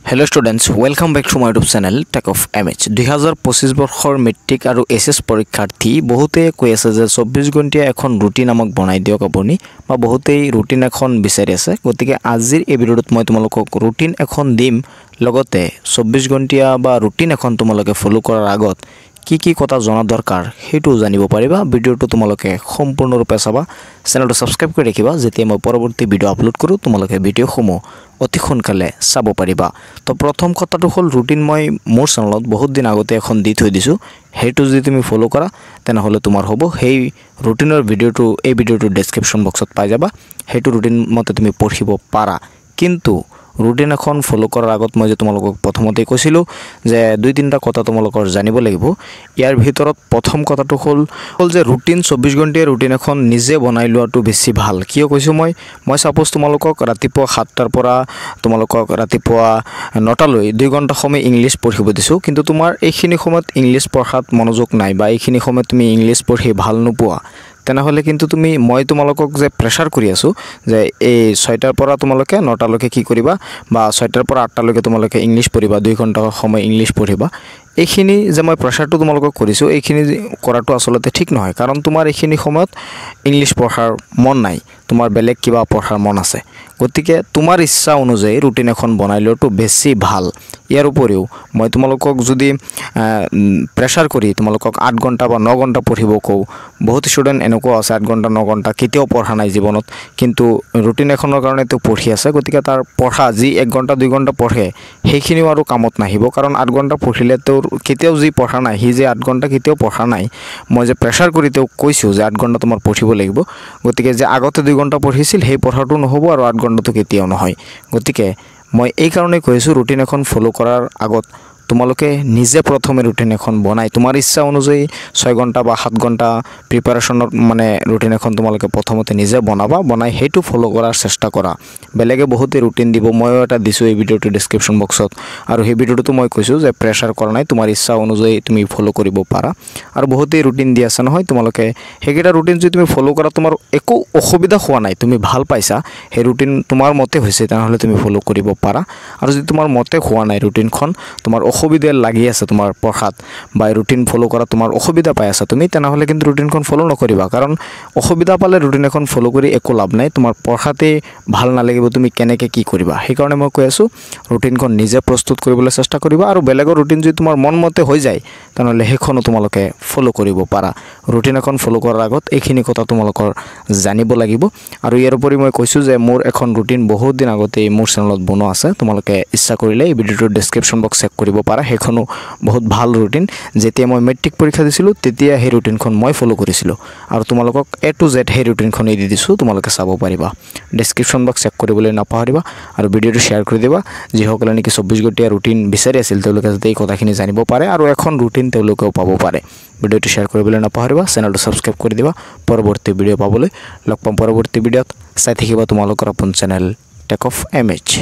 Hello students, welcome back to my YouTube channel Tech of MH 2025 বৰ্ষৰ matric আৰু SS পৰীক্ষাৰ্থী বহুতে কৈ আছে যে 24 ঘণ্টিয়া এখন ৰুটিন আমাক বনাই দিয়ক আপুনি বা বহুতেই ৰুটিন এখন বিচাৰি আছে গতিকে আজিৰ এই ভিডিঅ'ত মই তোমালোকক ৰুটিন এখন দিম লগতে 24 ঘণ্টিয়া বা ৰুটিন এখন তোমালোকে ফলো কৰাৰ আগত কি কথা জনা দৰকাৰ হেতু জানিব পাৰিবা ভিডিঅ'টো তোমালোকে সম্পূৰ্ণৰূপে চাবা চেনেলটো সাবস্ক্ৰাইব কৰি ৰাখিবা যেতিয়া মই পৰৱৰ্তী ভিডিঅ' আপলোড কৰো তোমালোকে ভিডিঅ'সমূহ অতি সোনকালে চাব পাৰিবা তো প্ৰথম কথাটো হ'ল ৰুটিন মই মোৰ চেনেলত বহুত দিন আগতে এখন দি থৈ দিছো হেতু যদি তুমি ফলো কৰা তেনে হলে তোমাৰ হ'ব সেই ৰুটিনৰ ভিডিঅ'টো এই ভিডিঅ'টো ডেসক্ৰিপচন বক্সত পাই যাবা হেতু ৰুটিন মতে তুমি পঢ়িব পাৰা কিন্তু ৰুটিন এখন ফলো কৰাৰ আগত মই যে তোমালোকক প্ৰথমতে কৈছিলো যে দুই তিনটা কথা তোমালোকৰ জানিব লাগিব ইয়াৰ ভিতৰত প্ৰথম কথাটো হ'ল যে ৰুটিন 24 ঘণ্টিয়া ৰুটিন এখন নিজে বনাই লোৱাটো বেছি ভাল কিয় কৈছো মই সাপোজ তোমালোকক ৰাতিপুৱা 7টাৰ পৰা তোমালোকক ৰাতিপুৱা 9টা লৈ 2 ঘণ্টা সময় ইংলিশ পঢ়িব দিছো কিন্তু তোমাৰ এইখিনি সময়ত ইংলিশ পঢ়াত মনোযোগ নাই বা এইখিনি সময়ত তুমি ইংলিশ পঢ়ি ভাল নোপোৱা তেনে হলে কিন্তু তুমি মই তোমালোকক যে প্ৰেসাৰ কৰি আছো যে এই 6টাৰ পৰা তোমালোকে 9টা লৈকে কি কৰিবা বা 6টাৰ পৰা 8টা লৈকে তোমালোকে ইংলিশ পঢ়িবা 2 ঘণ্টা সময় ইংলিশ পঢ়িবা এইখিনি যে মই প্ৰেসাৰটো তোমালোকক কৰিছো এইখিনি কৰাটো আসলতে ঠিক নহয় কাৰণ তোমাৰ এইখিনি সময়ত ইংলিশ পঢ়াৰ মন নাই তোমাৰ বেলেগ কিবা পঢ়াৰ মন আছে গতিকে তোমাৰ ইচ্ছা অনুযায়ী ৰুটিন এখন বনাই লোৱাটো বেছি ভাল ইয়াৰ উপৰিও মই তোমালোকক যদি প্ৰেসাৰ কৰি তোমালোকক 8 ঘণ্টা বা 9 ঘণ্টা পঢ়িব কও বহুত ষ্টুডেন্ট এনেকুৱা আছে 8 ঘণ্টা 9 ঘণ্টা কেতিয়াও পঢ়া নাই জীৱনত কিন্তু ৰুটিন এখনৰ কাৰণে তো পঢ়ি আছে গতিকে তাৰ পঢ়া যি 1 ঘণ্টা 2 ঘণ্টা পঢ়ে সেইখিনিও আৰু কামত নাহিব কাৰণ 8 ঘণ্টা পঢ়িলে তোৰ কেতিয়াও যি পঢ়া নাই হি যে 8 ঘণ্টা কেতিয়াও পঢ়া নাই মই যে প্ৰেসাৰ কৰি তেও কৈছো যে 8 ঘণ্টা তোমাৰ পঢ়িব লাগিব গতিকে যে আগতে 2 ঘণ্টা পঢ়িছিল সেই পঢ়াটো নহব আৰু 8 ঘণ্টাটো কেতিয়াও নহয় গতিকে মই এই কাৰণে কৈছো ৰুটিন এখন ফলো কৰাৰ আগত তোমালোকে নিজে প্ৰথমে ৰুটিন এখন বনাই তোমাৰ ইচ্ছা অনুযায়ী 6 ঘণ্টা বা 7 ঘণ্টা প্ৰিপাৰেচনৰ মানে ৰুটিন এখন তোমালোকে প্ৰথমতে নিজে বনাবা বনাই হেতু ফলো কৰাৰ চেষ্টা কৰা বেলেগে বহুতে ৰুটিন দিব মইও এটা দিছো এই ভিডিঅ'টো ডেসক্ৰিপচন বক্সত আৰু এই ভিডিঅ'টো মই কৈছো যে প্ৰেসাৰ কৰা নাই তোমাৰ ইচ্ছা অনুযায়ী তুমি ফলো কৰিব পাৰা আৰু বহুতে ৰুটিন দি আছে নহয় তোমালোকে হেগেটা ৰুটিন যদি তুমি ফলো কৰা তোমাৰ একো অসুবিধা হোৱা নাই তুমি ভাল পাইছা হে ৰুটিন তোমাৰ মতে হৈছে তেনেহলে তুমি ফলো কৰিব পাৰা আৰু যদি তোমাৰ মতে হোৱা নাই ৰুটিনখন তোমাৰ অসুবিধা লাগি আছে তোমাৰ পঢ়াত বা ৰুটিন ফলো কৰা তোমাৰ অসুবিধা পাই আছে তুমি তেনেহলে কিন্তু ৰুটিনখন ফলো নকৰিবা কাৰণ অসুবিধা পালে ৰুটিন এখন ফলো কৰি একো লাভ নাই তোমাৰ পঢ়াতে ভাল নালাগিব তুমি কেনেকৈ কি কৰিবা সেই কাৰণে মই কৈ আছো ৰুটিনখন নিজে প্ৰস্তুত কৰিবলৈ চেষ্টা কৰিবা আৰু বেলেগৰ ৰুটিন যদি তোমাৰ মন মতে হৈ যায় তেনেহলে হেখনো তোমালোকে ফলো কৰিব পাৰা ৰুটিন এখন ফলো কৰাৰ আগত এইখিনি কথা তোমালোকৰ জানিব লাগিব আৰু ইয়াৰ উপৰি মই কৈছো যে মোৰ এখন ৰুটিন বহুত দিন আগতে মোৰ চেনেলত বনোৱা আছে তোমালোকে ইচ্ছা কৰিলে এই ভিডিঅ'টোৰ ডেসক্ৰিপচন বক্স চেক কৰিব পাৰা হেখনো বহুত ভাল ৰুটিন যেতিয়া মই মেট্ৰিক পৰীক্ষা দিছিলো তেতিয়া হে ৰুটিনখন মই ফলো কৰিছিলো আৰু তোমালোকক A to Z হে ৰুটিনখন দি দিছো তোমালোকে চাব পাৰিবা ডেসক্ৰিপচন বক্স চেক কৰিবলৈ নাপাহৰিবা আৰু ভিডিঅ'টো শেয়াৰ কৰি দিবা যিসকলে নেকি 24 ঘণ্টিয়া ৰুটিন বিচাৰি আছিল তেওঁলোকে যাতে এই কথাখিনি জানিব পাৰে আৰু এখন ৰুটিন তেওঁলোকেও পাব পাৰে ভিডিঅ'টো শেয়াৰ কৰিবলৈ নাপাহৰিবা চেনেলটো সাবস্ক্ৰাইব কৰি দিবা পৰৱৰ্তী ভিডিঅ' পাবলৈ লগ পাম পৰৱৰ্তী ভিডিঅ'ত চাই থাকিবা তোমালোকৰ আপোন চেনেল টেক অফ MH